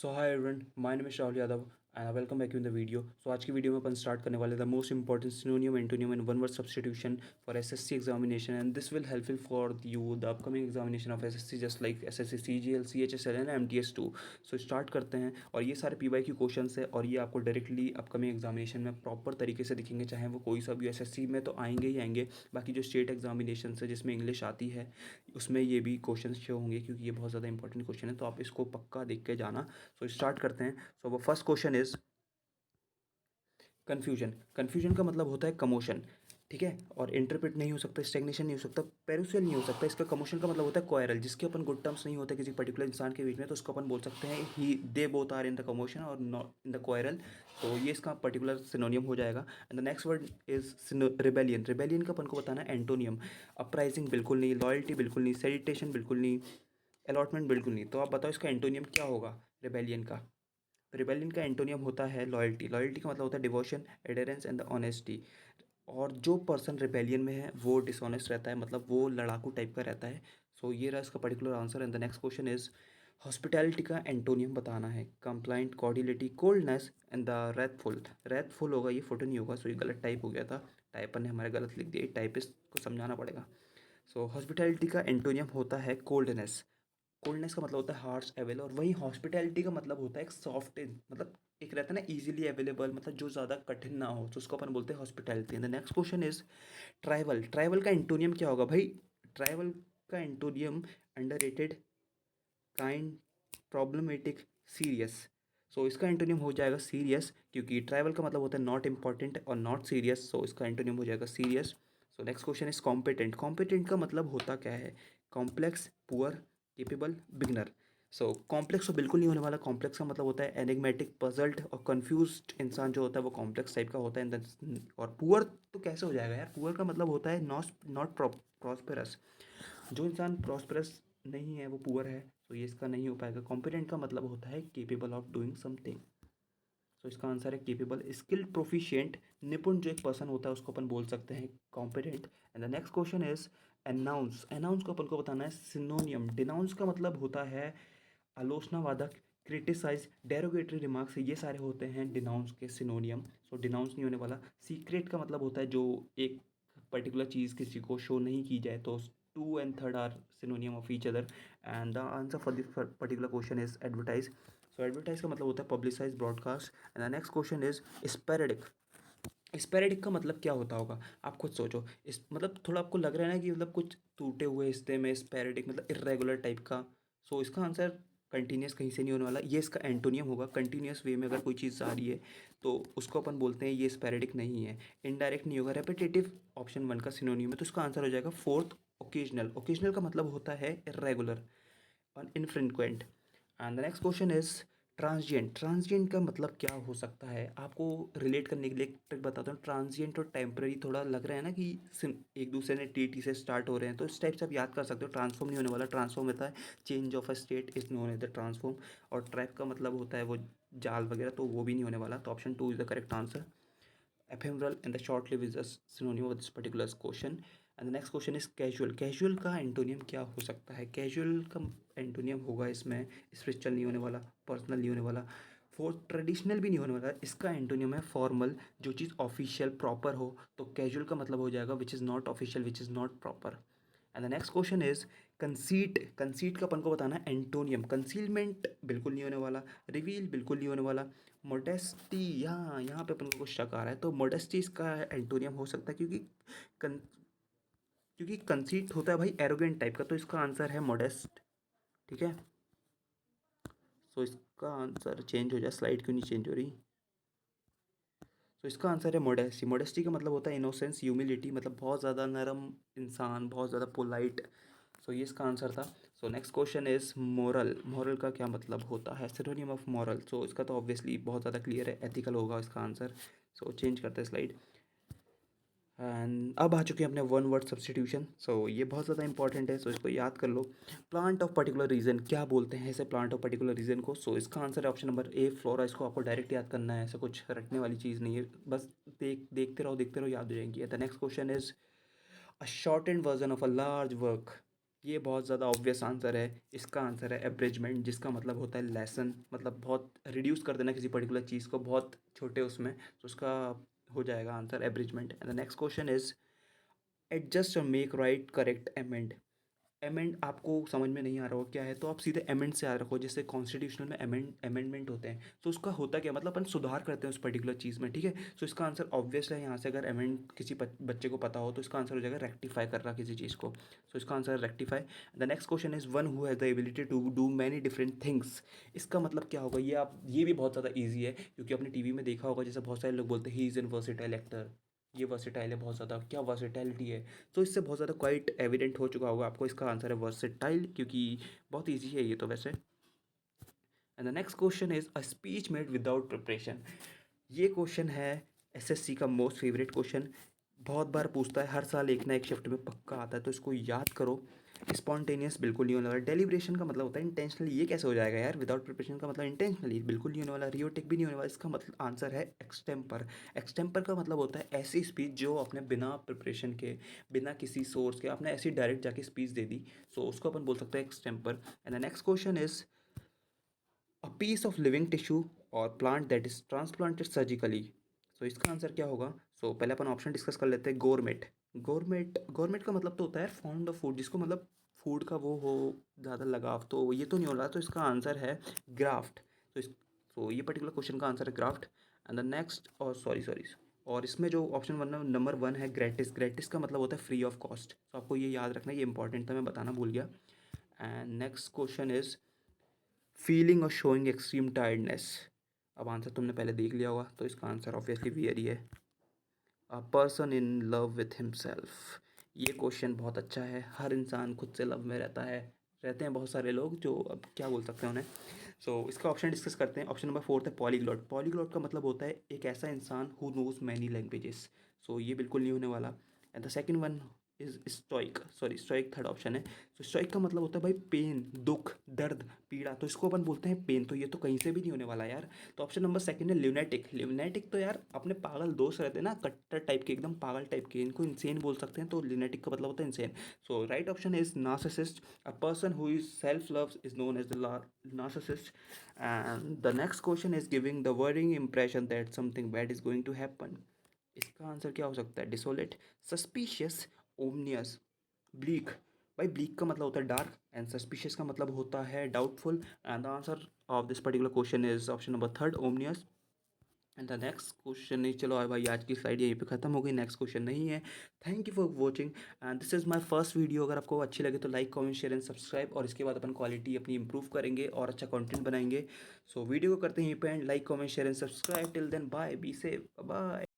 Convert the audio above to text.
So hi everyone, my name is Rahul Yadav and welcome back in the video. So आज की video में अपन start करने वाले the most important synonym antonym and one word substitution for SSC examination and this will helpful for you the upcoming examination of SSC just like SSC CGL CHSL and MTS 2। So start करते हैं और ये सारे PY की question है और ये आपको डायरेक्टली अपकमिंग एग्जामिनेशन में प्रॉपर तरीके से दिखेंगे, चाहे वो कोई सा भी एसएससी में तो आएंगे ही आएंगे। बाकी जो स्टेट एग्जामिनेशन है जिसमें इंग्लिश आती है उसमें ये भी क्वेश्चन शो होंगे क्योंकि ये बहुत ज़्यादा इंपॉर्टेंट क्वेश्चन है, तो आप इसको पक्का देख के जाना। सो स्टार्ट करते हैं। सो वो first question is confusion. Confusion का मतलब होता है कमोशन, ठीक है। और इंटरप्रेट नहीं हो सकता, स्टेग्नेशन नहीं हो सकता, पेरुशियल नहीं हो सकता। इसका कमोशन का मतलब होता है कोयरल, जिसके अपन गुड टर्म्स नहीं होते किसी पर्टिकुलर इंसान के बीच में, तो उसको अपन बोल सकते हैं he they both are in the commotion और नॉट इन द कोयरल। तो ये इसका पर्टिकुलर सिनोनियम हो जाएगा। And the next word is rebellion. Rebellion का अपन को बताना है एंटोनियम। अपराइजिंग बिल्कुल नहीं, लॉयल्टी बिल्कुल नहीं, सेडिटेशन बिल्कुल नहीं, अलॉटमेंट बिल्कुल नहीं। तो आप बताओ इसका एंटोनियम क्या होगा रिबेलियन का। रिबेलियन का एंटोनियम होता है लॉयल्टी। लॉयल्टी का मतलब होता है डिवोशन, एडेरेंस एंड द ऑनेस्टी। और जो पर्सन रिबेलियन में है वो डिसऑनेस्ट रहता है, मतलब वो लड़ाकू टाइप का रहता है। सो ये रहा इसका particular answer. And the next question is hospitality का एंटोनियम बताना है। Complaint, cordiality, coldness and the wrathful. Wrathful होगा, ये फोटो नहीं होगा। सो ये गलत टाइप हो गया था, टाइपर ने हमारे गलत लिख दिया, टाइपिस्ट को समझाना पड़ेगा। सो हॉस्पिटैलिटी का एंटोनियम होता है कोल्डनेस। कोल्डनेस का मतलब होता है हार्श अवेल, और वहीं हॉस्पिटैलिटी का मतलब होता है एक सॉफ्ट, मतलब एक रहता है ना इजीली अवेलेबल, मतलब जो ज़्यादा कठिन ना हो, तो उसको अपन बोलते हैं hospitality. The next question is trivial. Trivial का एंटोनियम क्या होगा भाई। ट्राइवल का antonym underrated, kind, problematic, serious. So इसका एंटोनियम हो जाएगा सीरियस, क्योंकि ट्राइवल का मतलब होता है नॉट इंपॉर्टेंट और नॉट सीरियस। सो इसका एंटोनियम हो जाएगा serious. So next question is competent. Competent का मतलब होता क्या है। Complex, poor, capable, beginner. So complex तो बिल्कुल नहीं होने वाला। कॉम्प्लेक्स का मतलब होता है एनिग्मेटिक, पजल्ड और कंफ्यूज्ड इंसान जो होता है वो कॉम्प्लेक्स टाइप का होता है। और पुअर तो कैसे हो जाएगा यार। पुअर का मतलब होता है नॉट प्रॉस्पेरस। जो इंसान प्रॉस्पेरस नहीं है वो पुअर है। तो ये इसका नहीं हो पाएगा। कॉम्पिटेंट का मतलब होता है केपेबल ऑफ डूइंग समथिंग। तो इसका आंसर है केपेबल। स्किल्ड, प्रोफिशिएंट, निपुण जो एक पर्सन होता है उसको अपन बोल सकते हैं competent. And the next question is announce. Announce को अपन को बताना है सिनोनियम। डिनाउंस का मतलब होता है आलोचनावादक, क्रिटिसाइज, डेरोगेटरी रिमार्क्स, ये सारे होते हैं डिनाउंस के सिनोनियम। सो डिनाउंस नहीं होने वाला। सीक्रेट का मतलब होता है जो एक पर्टिकुलर चीज़ किसी को शो नहीं की जाए, तो two and third are synonym of each other. And the answer for this particular question is advertise. So advertise का मतलब होता है publicise, broadcast. And the next question is sporadic. Sporadic का मतलब क्या होता होगा, आप खुद सोचो। इस मतलब थोड़ा आपको लग रहा है ना कि मतलब कुछ टूटे हुए हिस्से में स्पेरेडिक मतलब इरेगुलर टाइप का। सो इसका आंसर कंटिन्यूस कहीं से नहीं होने वाला। ये इसका एंटोनियम होगा। कंटिन्यूस वे में अगर कोई चीज़ आ रही है तो उसको अपन बोलते हैं ये स्पेरेडिक नहीं है। इनडायरेक्ट नहीं होगा। रेपिटेटिव ऑप्शन वन का सिनोनियम है, तो इसका आंसर हो जाएगा फोर्थ, ओकेजनल। ओकेजनल का मतलब होता है इरेगुलर और infrequent. And the next question is transient. Transient का मतलब क्या हो सकता है, आपको रिलेट करने के लिए एक ट्रिक बताता हूँ। ट्रांजिएंट और टेम्पररी थोड़ा लग रहा है ना कि एक दूसरे ने टी टी से स्टार्ट हो रहे हैं, तो इस टाइप से आप याद कर सकते हो। ट्रांसफॉर्म नहीं होने वाला। ट्रांसफॉर्म होता है change of a state is known as the transform. और ट्रैप का मतलब होता है वो जाल वगैरह, तो वो भी नहीं होने वाला। तो option two is the correct answer. ephemeral and the short lived is a synonym of this particular question. And the next question is casual. Casual का एंटोनियम क्या हो सकता है। कैजुअल का एंटोनियम होगा इसमें स्पिरिचुअल नहीं होने वाला, पर्सनल नहीं होने वाला, फोर ट्रेडिशनल भी नहीं होने वाला। इसका एंटोनियम है फॉर्मल, जो चीज़ ऑफिशियल प्रॉपर हो। तो कैजुअल का मतलब हो जाएगा which is not official, which is not proper. And the next question is conceit. Conceit का अपन को बताना है एंटोनियम। कंसीलमेंट बिल्कुल नहीं होने वाला। रिवील बिल्कुल नहीं होने वाला। मोडेस्टी, यहाँ पे अपन को कुछ शक आ रहा है, तो मोडेस्टी इसका एंटोनियम हो सकता है, कं, क्योंकि कंसीट होता है भाई एरोगेंट टाइप का, तो इसका आंसर है मोडेस्ट, ठीक है। सो इसका आंसर चेंज हो जाए, स्लाइड क्यों नहीं चेंज हो रही। तो इसका आंसर है मोडेस्टी। मोडेस्टी का मतलब होता है इनोसेंस, ह्यूमिलिटी, मतलब बहुत ज़्यादा नरम इंसान, बहुत ज़्यादा पोलाइट। सो ये इसका आंसर था। So next question is moral. Moral का क्या मतलब होता है, सिनोनिम ऑफ मोरल। सो इसका तो ऑब्वियसली बहुत ज़्यादा क्लियर है, एथिकल होगा इसका आंसर। सो चेंज करते हैं स्लाइड। एंड अब आ चुके हैं अपने वन वर्ड सब्सटीट्यूशन। सो ये बहुत ज़्यादा इंपॉर्टेंट है, सो इसको याद कर लो। प्लांट ऑफ पर्टिकुलर रीजन, क्या बोलते हैं ऐसे प्लांट ऑफ पर्टिकुलर रीजन को। सो इसका आंसर है ऑप्शन नंबर ए, फ्लोरा। इसको आपको डायरेक्ट याद करना है, ऐसा कुछ रटने वाली चीज़ नहीं है, बस देखते रहो याद हो जाएंगी। The next question is a short and version of a large work. ये बहुत ज़्यादा ऑब्वियस आंसर है। इसका आंसर है एब्रिजमेंट, जिसका मतलब होता है लेसन, मतलब बहुत रिड्यूस कर देना किसी पर्टिकुलर चीज़ को बहुत छोटे उसमें, तो उसका हो जाएगा answer abridgement. And the next question is adjust और make right correct amend. Amend आपको समझ में नहीं आ रहा हो क्या है, तो आप सीधे अमेंड से याद रखो। जैसे कॉन्स्टिट्यूशनल में अमेंडमेंट होते हैं, तो उसका होता क्या, मतलब अपन सुधार करते हैं उस पर्टिकुलर चीज़ में, ठीक है। सो इसका आंसर ऑब्वियस है यहाँ से, अगर अमेंड किसी बच्चे को पता हो तो इसका आंसर हो जाएगा रेक्टिफाई कर रहा किसी चीज़ को। सो इसका आंसर है rectify. The next question is one who has the ability to do many different things. इसका मतलब क्या होगा, ये भी बहुत ज़्यादा ईजी है, क्योंकि आपने टीवी में देखा होगा, जैसे बहुत सारे लोग बोलते हैं he is an versatile actor. ये वर्सेटाइल है बहुत ज़्यादा, क्या वर्सेटैलिटी है। तो इससे बहुत ज़्यादा क्वाइट एविडेंट हो चुका होगा आपको, इसका आंसर है वर्सेटाइल, क्योंकि बहुत ईजी है ये तो वैसे। And the next question is a speech made without preparation. ये क्वेश्चन है एसएससी का मोस्ट फेवरेट क्वेश्चन। बहुत बार पूछता है, हर साल एक ना एक शिफ्ट में पक्का आता है, तो इसको याद करो। स्पॉन्टेनियस बिल्कुल नहीं होने वाला। डेलिब्रेशन का मतलब होता है इंटेंशनली, ये कैसे हो जाएगा यार, विदाउट प्रिपरेशन का मतलब इंटेंशनली बिल्कुल नहीं होने वाला। रियोटिक भी नहीं होने वाला। इसका मतलब आंसर है एक्सटेम्पर। एक्सटेम्पर का मतलब होता है ऐसी स्पीच जो अपने बिना प्रिपरेशन के, बिना किसी सोर्स के आपने ऐसी डायरेक्ट जाके स्पीच दे दी, सो उसको अपन बोल सकते हैं extempore. And the next question is a piece of living tissue और plant that is transplanted surgically. So इसका आंसर क्या होगा। सो पहले अपन ऑप्शन डिस्कस कर लेते हैं। गोरमेट। गोरमेट का मतलब तो होता है फाउंड ऑफ फूड, जिसको मतलब फूड का वो हो ज़्यादा लगाव, तो ये तो नहीं हो रहा, तो इसका आंसर है ग्राफ्ट। तो ये पर्टिकुलर क्वेश्चन का आंसर है ग्राफ्ट। एंड द नेक्स्ट, और सॉरी सॉरी, और इसमें जो ऑप्शन वन नंबर वन है ग्रेटिस। ग्रेटिस का मतलब होता है फ्री ऑफ कॉस्ट, तो आपको ये याद रखना, ये इंपॉर्टेंट था, मैं बताना भूल गया। And next question is feeling और शोइंग एक्सट्रीम टायर्डनेस। अब आंसर तुमने पहले देख लिया होगा, तो इसका आंसर ऑब्वियसली वियर ही है। A person in love with himself. ये क्वेश्चन बहुत अच्छा है। हर इंसान खुद से लव में रहता है, रहते हैं बहुत सारे लोग, जो अब क्या बोल सकते हैं उन्हें। इसका ऑप्शन डिस्कस करते हैं। ऑप्शन नंबर फोर्थ है पॉलीग्लॉट। पॉलीग्लॉट का मतलब होता है एक ऐसा इंसान हु नोज मैनी लैंग्वेजेस। ये बिल्कुल नहीं होने वाला। And the second one is stoic. Sorry, stoic third option है। स्टोइक का मतलब होता है भाई पेन, दुख, दर्द, पीड़ा, तो इसको अपन बोलते हैं पेन, तो ये तो कहीं से भी नहीं होने वाला यार। तो ऑप्शन नंबर सेकंड है ल्यूनेटिक। ल्यूनेटिक तो यार अपने पागल दोस्त रहते हैं ना, कट्टर टाइप के, एकदम पागल टाइप के, इनको इंसेन बोल सकते हैं, तो ल्यूनेटिक का मतलब होता है insane. Right option is narcissist. A person who is self loves is known as the narcissist. And the next question is giving the wording impression that something bad is going to happen. इसका answer क्या हो सकता है। Desolate, suspicious, ominous, bleak. भाई bleak का मतलब होता है डार्क, एंड सस्पिशियस का मतलब होता है doubtful. And the answer of this particular question is option number third, ominous. And the next question नहीं, चलो भाई आज की स्लाइड यहीं पे खत्म हो गई, नेक्स्ट क्वेश्चन नहीं है। Thank you for watching and this is my first video. अगर आपको अच्छी लगे तो like comment share and subscribe, और इसके बाद अपन क्वालिटी अपनी इंप्रूव करेंगे और अच्छा कंटेंट बनाएंगे। वीडियो को करते हैं यहीं पे end. Like comment share and subscribe. Till then bye, be safe, bye.